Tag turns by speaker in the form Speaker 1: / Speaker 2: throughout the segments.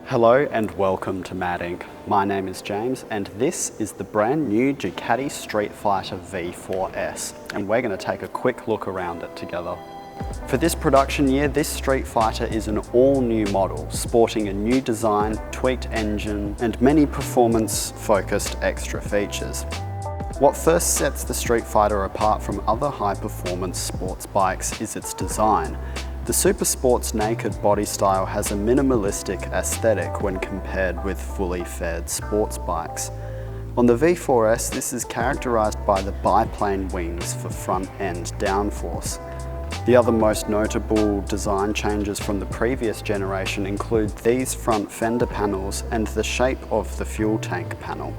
Speaker 1: Hello and welcome to MADinc. My name is James and this is the brand new Ducati Streetfighter V4S, and we're going to take a quick look around it together. For this production year, this Streetfighter is an all-new model, sporting a new design, tweaked engine and many performance-focused extra features. What first sets the Streetfighter apart from other high-performance sports bikes is its design. The Super Sport's naked body style has a minimalistic aesthetic when compared with fully faired sports bikes. On the V4S, this is characterised by the biplane wings for front-end downforce. The other most notable design changes from the previous generation include these front fender panels and the shape of the fuel tank panel.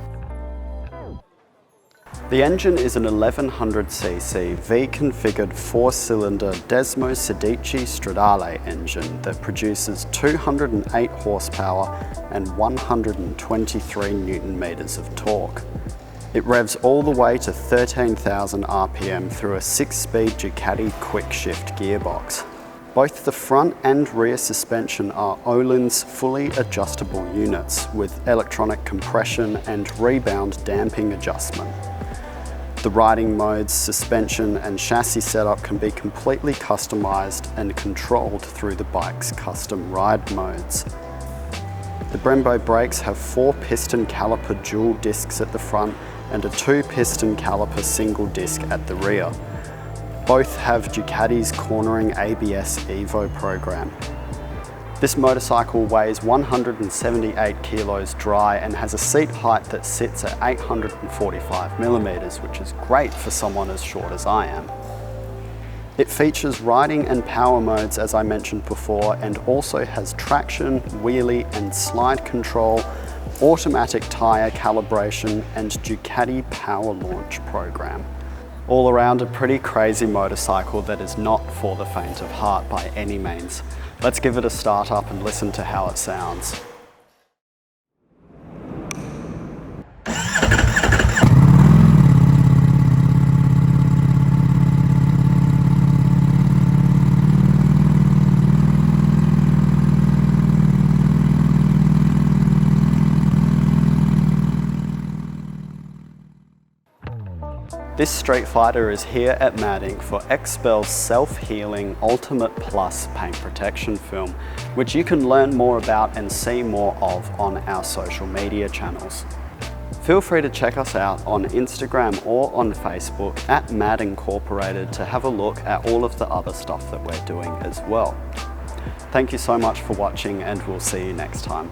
Speaker 1: The engine is an 1100cc V-configured 4-cylinder Desmosedici Stradale engine that produces 208 horsepower and 123 Nm of torque. It revs all the way to 13,000 RPM through a 6-speed Ducati quick-shift gearbox. Both the front and rear suspension are Öhlins fully adjustable units with electronic compression and rebound damping adjustment. The riding modes, suspension and chassis setup can be completely customised and controlled through the bike's custom ride modes. The Brembo brakes have 4-piston caliper dual discs at the front and a 2-piston caliper single disc at the rear. Both have Ducati's cornering ABS Evo program. This motorcycle weighs 178 kilos dry and has a seat height that sits at 845mm, which is great for someone as short as I am. It features riding and power modes, as I mentioned before, and also has traction, wheelie and slide control, automatic tyre calibration and Ducati power launch program. All around a pretty crazy motorcycle that is not for the faint of heart by any means. Let's give it a start up and listen to how it sounds. This Streetfighter is here at MADinc for XPEL's self-healing Ultimate Plus paint protection film, which you can learn more about and see more of on our social media channels. Feel free to check us out on Instagram or on Facebook at MADincorporated to have a look at all of the other stuff that we're doing as well. Thank you so much for watching and we'll see you next time.